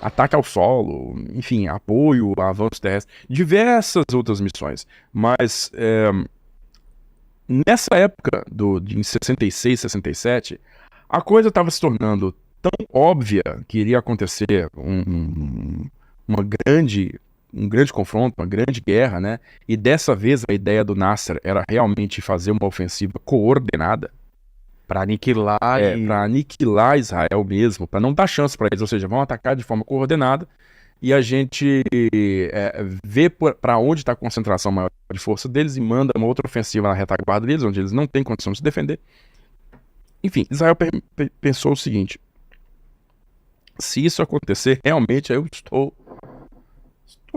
ataque ao solo, enfim, apoio a avanços terrestres, diversas outras missões. Mas nessa época, em 66, 67, a coisa estava se tornando tão óbvia que iria acontecer uma um grande confronto, uma grande guerra, né? E dessa vez a ideia do Nasser era realmente fazer uma ofensiva coordenada Pra aniquilar para aniquilar Israel mesmo, para não dar chance para eles, ou seja, vão atacar de forma coordenada e a gente vê para onde está a concentração maior de força deles e manda uma outra ofensiva na retaguarda deles, onde eles não têm condição de se defender. Enfim, Israel pensou o seguinte: se isso acontecer, realmente eu estou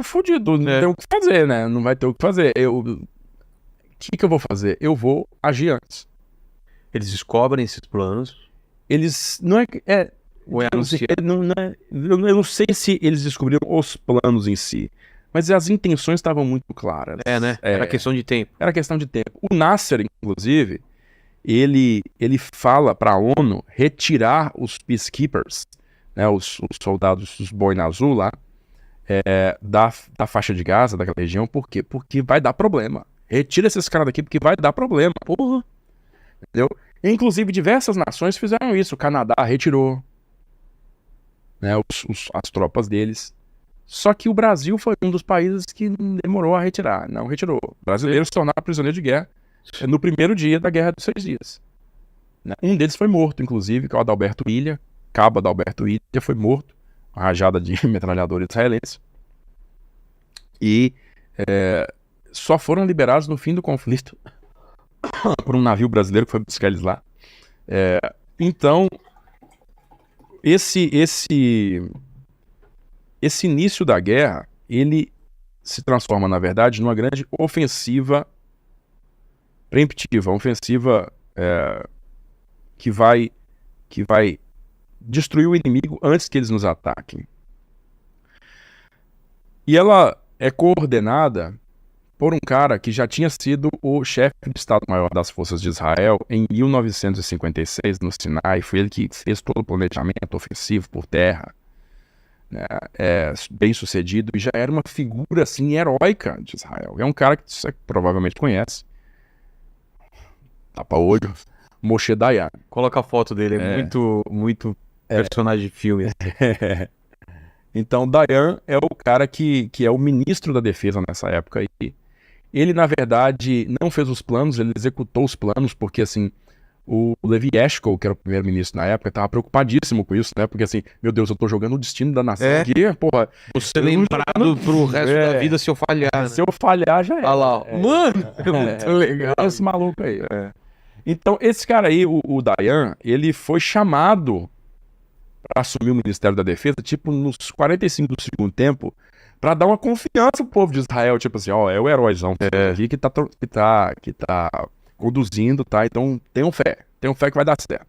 fodido, não tem o que fazer, né? Não vai ter o que fazer. O que eu vou fazer? Eu vou agir antes. Eles descobrem esses planos. Eles não é Ou é anunciado? eu não sei se eles descobriram os planos em si, mas as intenções estavam muito claras. Né? Era questão de tempo. Era questão de tempo. O Nasser, inclusive, ele fala para a ONU retirar os peacekeepers, né, os soldados dos boina azul lá, da faixa de Gaza, daquela região. Por quê? Porque vai dar problema. Retira esses caras daqui porque vai dar problema. Porra. Entendeu? Inclusive, diversas nações fizeram isso. O Canadá retirou, né, as tropas deles. Só que o Brasil foi um dos países que demorou a retirar. Não retirou. Brasileiros se tornaram prisioneiros de guerra no primeiro dia da Guerra dos 6 Dias. Né? Um deles foi morto, inclusive, que é o Adalberto Ilha. Cabo Adalberto Ilha foi morto. Uma rajada de metralhadora israelense. E só foram liberados no fim do conflito por um navio brasileiro que foi buscar eles lá. Então, esse início da guerra, ele se transforma, na verdade, numa grande ofensiva preemptiva, uma ofensiva que vai destruir o inimigo antes que eles nos ataquem. E ela é coordenada por um cara que já tinha sido o chefe de Estado-Maior das Forças de Israel em 1956, no Sinai. Foi ele que fez todo o planejamento ofensivo por terra, né? Bem sucedido, e já era uma figura assim heróica de Israel. É um cara que você provavelmente conhece. Tapa-olho. Moshe Dayan. Coloca a foto dele, é muito personagem de filme. Então, Dayan é o cara que é o ministro da defesa nessa época. E ele, na verdade, não fez os planos, ele executou os planos, porque, assim, o Levi Eshkol, que era o primeiro-ministro na época, estava preocupadíssimo com isso, né? Porque, assim, meu Deus, eu tô jogando o destino da nação aqui, porra. Você lembrado pro resto da vida se eu falhar, né? Se eu falhar, já é. Olha lá, mano, é muito legal. Esse maluco aí. Então, esse cara aí, o Dayan, ele foi chamado para assumir o Ministério da Defesa, tipo, nos 45 do segundo tempo, para dar uma confiança pro povo de Israel, tipo assim, ó, é o heróizão aqui que tá conduzindo, tá? Então, tenham fé que vai dar certo.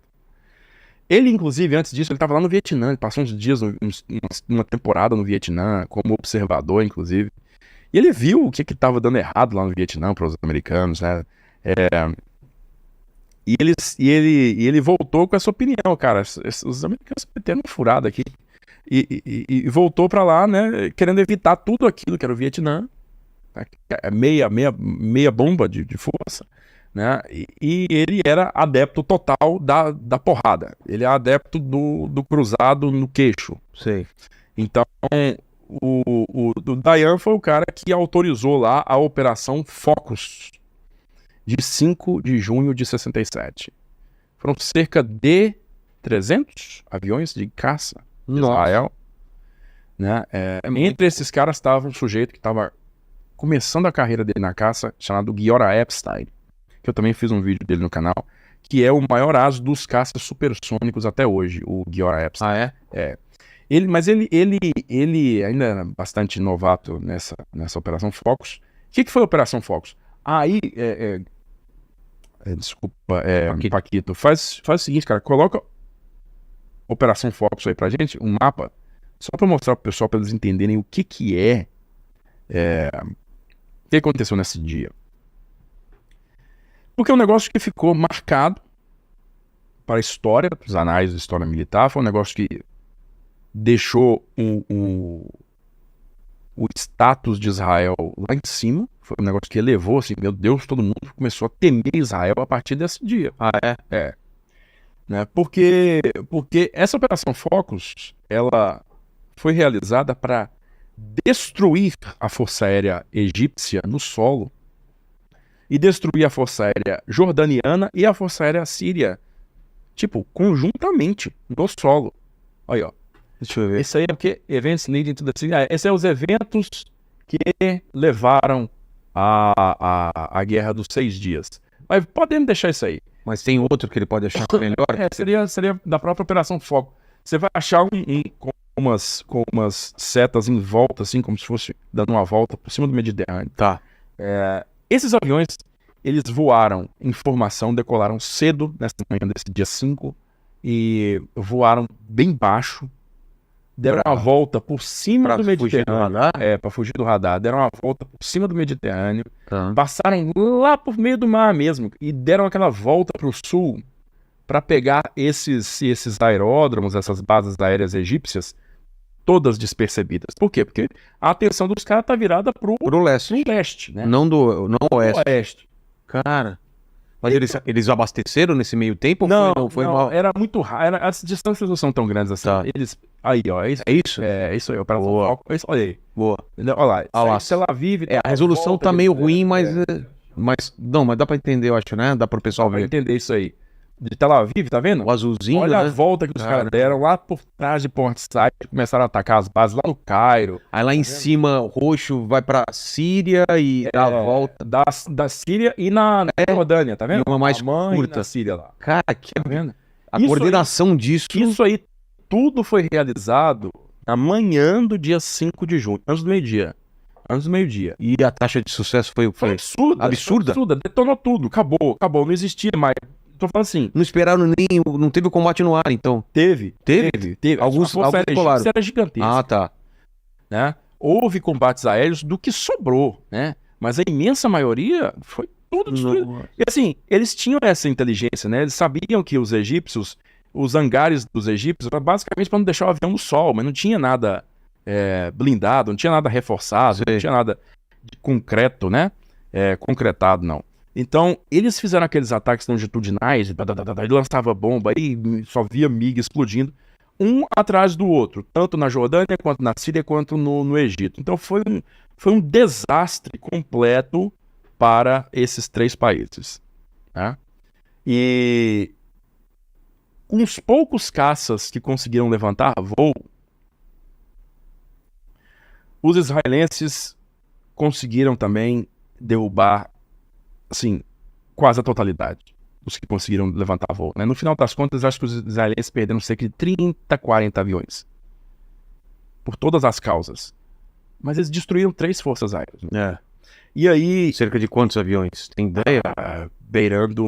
Ele, inclusive, antes disso, ele tava lá no Vietnã, ele passou uns dias, uma temporada no Vietnã, como observador, inclusive, e ele viu o que tava dando errado lá no Vietnã para os americanos, né? E ele voltou com essa opinião, cara. Os americanos meteram uma furada aqui. E voltou pra lá, né? Querendo evitar tudo aquilo que era o Vietnã. Né, meia bomba de força. Né? E ele era adepto total da porrada. Ele é adepto do cruzado no queixo. Sei. Então, o Dayan foi o cara que autorizou lá a Operação Focus, de 5 de junho de 67. Foram cerca de 300 aviões de caça de Israel. Né? Entre esses caras estava um sujeito que estava começando a carreira dele na caça, chamado Giora Epstein, que eu também fiz um vídeo dele no canal, que é o maior aso dos caças supersônicos até hoje, o Giora Epstein. Ah, é? Mas ele ainda era bastante novato nessa Operação Focus. O que foi a Operação Focus? Aí, desculpa, Paquito, faz o seguinte, cara, coloca Operação Focus aí pra gente, um mapa, só pra mostrar pro pessoal, pra eles entenderem o que aconteceu nesse dia. Porque é um negócio que ficou marcado para a história, para os anais da história militar, foi um negócio que deixou o status de Israel lá em cima. Foi um negócio que elevou, assim, meu Deus, todo mundo começou a temer Israel a partir desse dia. Ah, é? É. Né? Porque essa Operação Focus, ela foi realizada para destruir a Força Aérea Egípcia no solo e destruir a Força Aérea Jordaniana e a Força Aérea Síria, tipo, conjuntamente, no solo. Aí, ó. Deixa eu ver. Esse aí é o que? Events leading to the Syria. Esses são os eventos que levaram a Guerra dos 6 Dias. Mas podemos deixar isso aí. Mas tem outro que ele pode achar melhor? Seria da própria Operação Foco. Você vai achar com umas setas em volta, assim, como se fosse dando uma volta por cima do Mediterrâneo. Tá. Esses aviões, eles voaram em formação, decolaram cedo, nessa manhã desse dia 5, e voaram bem baixo, deram uma volta por cima do Mediterrâneo. Para fugir do radar. Deram uma volta por cima do Mediterrâneo, passaram lá por meio do mar mesmo, e deram aquela volta para o sul, para pegar esses aeródromos, essas bases aéreas egípcias, todas despercebidas. Por quê? Porque a atenção dos caras tá virada pro leste, né? Não oeste. Oeste. Cara, mas eles abasteceram nesse meio tempo? Não, mal? Era muito raro. As distâncias não são tão grandes assim. Tá. Eles... Aí, ó. É isso? É isso aí. Operação Foco. Olha aí. Boa. Entendeu? Olha lá. Se ela vive... a resolução tá meio ruim, mas dá pra entender, eu acho, né? Dá pro pessoal ver. Entender isso aí. De Tel Aviv, tá vendo? O azulzinho, olha, né? A volta que os caras deram lá por trás de Port Said, começaram a atacar as bases lá no Cairo. Aí lá em cima, o roxo vai pra Síria e dá a volta. Da Síria e na Jordânia, tá vendo? E uma mais curta. Na Síria lá. Cara, que tá vendo? A coordenação disso... Isso aí, tudo foi realizado na manhã do dia 5 de junho, antes do meio-dia. E a taxa de sucesso foi absurda? Detonou tudo, acabou, não existia mais. Tô falando assim. Não esperaram não teve o combate no ar, então? Teve. Alguns colaram. Era gigantesca. Ah, tá. Né? Houve combates aéreos do que sobrou, né? Mas a imensa maioria foi tudo destruído. E assim, eles tinham essa inteligência, né? Eles sabiam que os egípcios, os hangares dos egípcios, era basicamente para não deixar o avião no sol, mas não tinha nada blindado, não tinha nada reforçado, não tinha nada de concreto, né? Concretado, não. Então, eles fizeram aqueles ataques longitudinais, e lançava bomba, e só via MiG explodindo, um atrás do outro, tanto na Jordânia, quanto na Síria, quanto no Egito. Então, foi um desastre completo para esses 3 países. Né? E com os poucos caças que conseguiram levantar voo, os israelenses conseguiram também derrubar, assim, quase a totalidade dos que conseguiram levantar voo. Né? No final das contas, acho que os israelenses perderam cerca de 30, 40 aviões. Por todas as causas. Mas eles destruíram 3 forças aéreas. Né? E aí... Cerca de quantos aviões? Tem ideia? Beirando...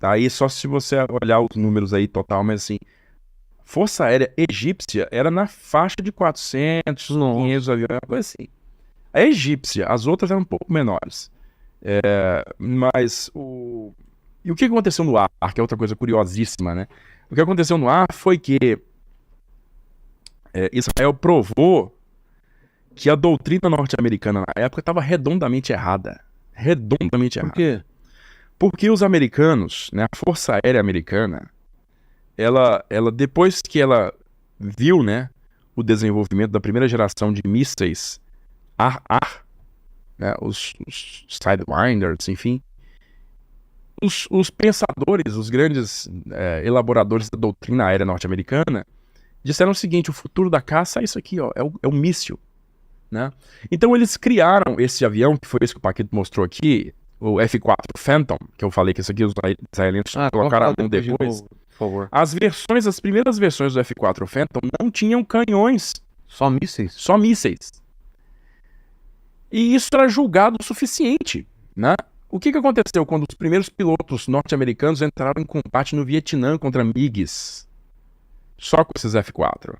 Aí só se você olhar os números aí total, mas assim... Força Aérea Egípcia era na faixa de 400, 500 aviões, uma coisa assim. A egípcia, as outras eram um pouco menores. Mas E o que aconteceu no ar, que é outra coisa curiosíssima, né? O que aconteceu no ar foi que Israel provou que a doutrina norte-americana na época estava redondamente errada. Por quê? Porque os americanos, né, a Força Aérea Americana, ela depois que ela viu, né, o desenvolvimento da primeira geração de mísseis ar-ar, né, os Sidewinders, enfim, os pensadores, os grandes elaboradores da doutrina aérea norte-americana disseram o seguinte: o futuro da caça é isso aqui, ó, é o míssil, né? Então eles criaram esse avião, que foi esse que o Paquito mostrou aqui, o F-4 Phantom, que eu falei que isso aqui os israelenses colocaram depois. Por favor. As primeiras versões do F-4 Phantom não tinham canhões. Só mísseis? Só mísseis. E isso era julgado o suficiente, né? O que aconteceu quando os primeiros pilotos norte-americanos entraram em combate no Vietnã contra MiGs? Só com esses F-4.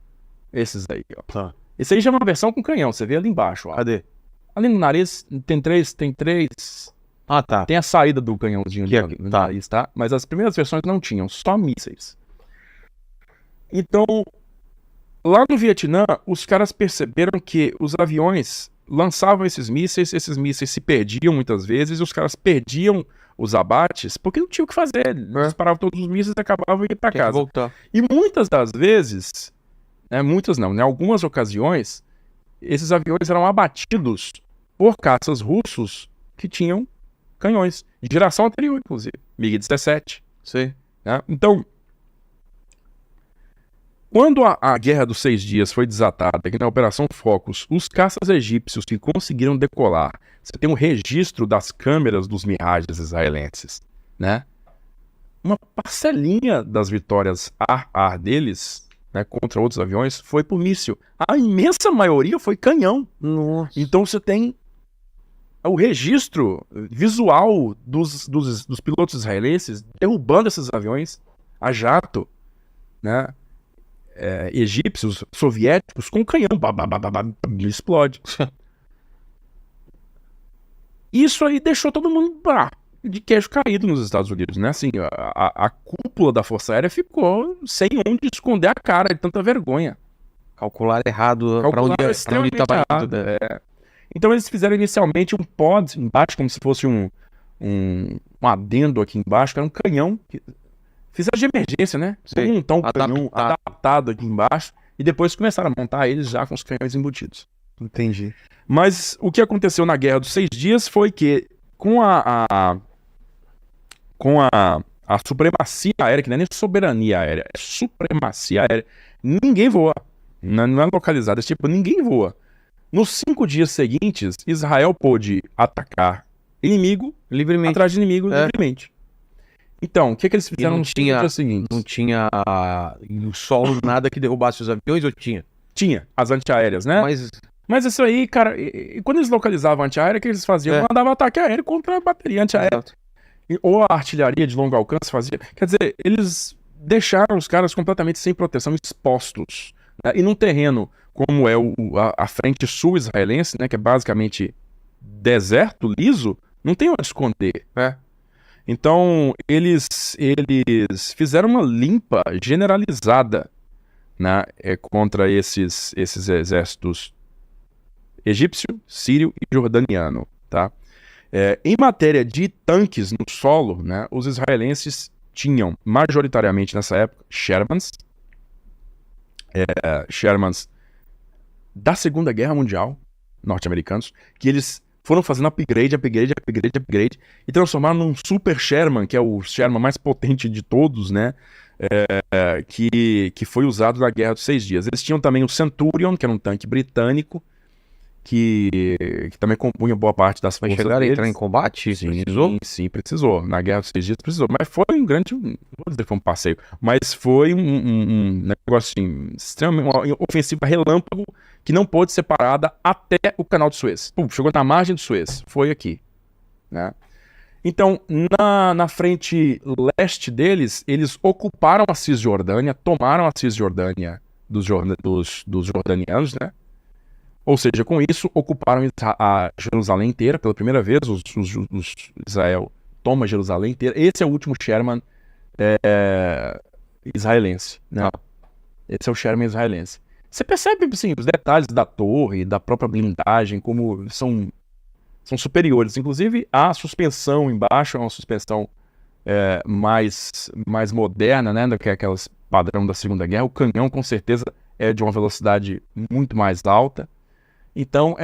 Esses aí, ó. Tá. Esse aí já é uma versão com canhão, você vê ali embaixo, ó. Cadê? Ali no nariz tem três. Ah, tá. Tem a saída do canhãozinho ali no tá. nariz, tá? Mas as primeiras versões não tinham, só mísseis. Então, lá no Vietnã, os caras perceberam que os aviões lançavam esses mísseis se perdiam muitas vezes, e os caras perdiam os abates porque não tinha o que fazer. Eles disparavam todos os mísseis e acabavam indo para Tem que casa. voltar. E muitas das vezes, muitas não, em algumas ocasiões, esses aviões eram abatidos por caças russos que tinham canhões, de geração anterior, inclusive, MiG-17. Sei. Né? Então, quando a Guerra dos 6 Dias foi desatada, aqui na Operação Focus, os caças egípcios que conseguiram decolar, você tem um registro das câmeras dos Mirages israelenses, né? Uma parcelinha das vitórias ar-ar deles, né, contra outros aviões, foi por míssil. A imensa maioria foi canhão. Nossa. Então você tem o registro visual dos pilotos israelenses derrubando esses aviões a jato, né? Egípcios, soviéticos, com canhão, explode. Isso aí deixou todo mundo de queixo caído nos Estados Unidos, né? Assim, a cúpula da Força Aérea ficou sem onde esconder a cara de tanta vergonha. Calcular errado para onde estava indo. Então eles fizeram inicialmente um pod embaixo, como se fosse um adendo aqui embaixo, que era um canhão. Fizeram de emergência, né? Montar um canhão adaptado aqui embaixo e depois começaram a montar eles já com os canhões embutidos. Entendi. Mas o que aconteceu na Guerra dos 6 Dias foi que com a supremacia aérea, que não é nem soberania aérea, é supremacia aérea, ninguém voa. Não é localizado, é tipo, ninguém voa. Nos 5 dias seguintes, Israel pôde atacar inimigo livremente. Atrás de inimigo livremente. Então, o que eles fizeram nos 5 dias seguintes? Não tinha no solo nada que derrubasse os aviões, ou tinha? Tinha, as antiaéreas, né? Mas isso aí, cara, quando eles localizavam a antiaérea, o que eles faziam? Mandavam ataque aéreo contra a bateria antiaérea. Ou a artilharia de longo alcance fazia. Quer dizer, eles deixaram os caras completamente sem proteção, expostos. Né? E num terreno como é a frente sul israelense, né, que é basicamente deserto, liso, não tem onde esconder. Então, eles fizeram uma limpa generalizada, né, contra esses exércitos egípcio, sírio e jordaniano, tá? Em matéria de tanques no solo, né, os israelenses tinham, majoritariamente nessa época, Shermans da Segunda Guerra Mundial, norte-americanos, que eles foram fazendo upgrade, e transformaram num Super Sherman, que é o Sherman mais potente de todos, né? Que foi usado na Guerra dos 6 Dias. Eles tinham também o Centurion, que era um tanque britânico, que também compunha boa parte das forças deles. Chegaram a entrar em combate? Precisou? Sim, precisou. Na Guerra dos 6 Dias precisou. Mas foi um grande, não vou dizer que foi um passeio, mas foi um negócio assim, extremamente, uma ofensiva relâmpago que não pôde ser parada até o Canal de Suez. Chegou na margem do Suez. Foi aqui. Né? Então, na frente leste deles, eles ocuparam a Cisjordânia, tomaram a Cisjordânia dos jordanianos, né? Ou seja, com isso, ocuparam a Jerusalém inteira. Pela primeira vez, Israel toma Jerusalém inteira. Esse é o último Sherman israelense. Né? Esse é o Sherman israelense. Você percebe, assim, os detalhes da torre, da própria blindagem, como são superiores. Inclusive, a suspensão embaixo é uma suspensão mais moderna, né, do que aquelas padrão da Segunda Guerra. O canhão, com certeza, é de uma velocidade muito mais alta. Então,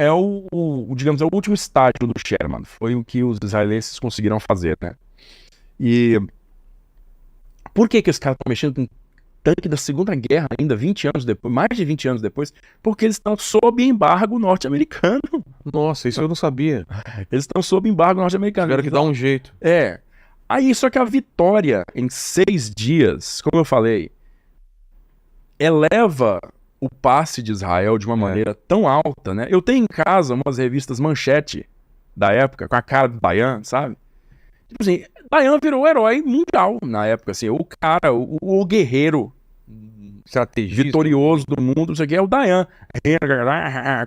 digamos, é o último estágio do Sherman. Foi o que os israelenses conseguiram fazer, né? E por que os caras estão mexendo com tanque da Segunda Guerra ainda, 20 anos depois, mais de 20 anos depois? Porque eles estão sob embargo norte-americano. Nossa, isso eu não sabia. Eles estão sob embargo norte-americano. Tiveram que dar um jeito. Aí, só que a vitória em 6 dias, como eu falei, eleva o passe de Israel de uma maneira tão alta, né? Eu tenho em casa umas revistas Manchete da época, com a cara do Dayan, sabe? Tipo assim, Dayan virou o herói mundial na época, assim, o cara, o guerreiro estrategista, vitorioso do mundo, isso aqui é o Dayan.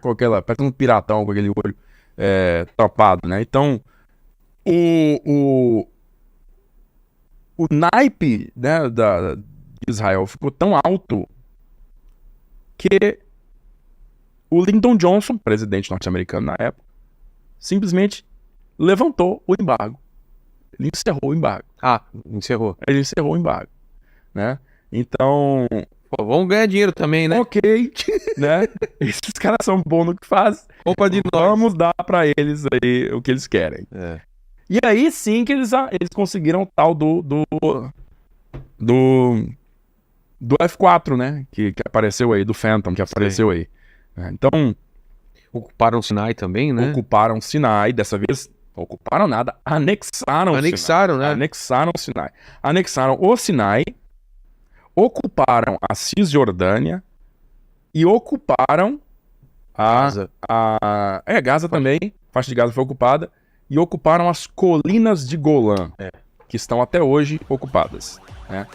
Com aquela, parece um piratão com aquele olho topado, né? Então, o naipe, né, de Israel ficou tão alto que o Lyndon Johnson, presidente norte-americano na época, simplesmente levantou o embargo. Ele encerrou o embargo. Encerrou. Ele encerrou o embargo, né? Então, Pô, vamos ganhar dinheiro também, né? ok, né? Esses caras são bons no que fazem. Culpa de nós. Vamos dar pra eles aí o que eles querem. É. E aí sim que eles conseguiram o tal do F4, né? Que apareceu aí, do Phantom, que apareceu aí. Então, Ocuparam o Sinai também, né? ocuparam Sinai, dessa vez, ocuparam nada, anexaram o Sinai. Anexaram, né? Anexaram o Sinai. Anexaram o Sinai, ocuparam a Cisjordânia e ocuparam Gaza. Gaza também, a faixa de Gaza foi ocupada, e ocuparam as colinas de Golã, que estão até hoje ocupadas, né?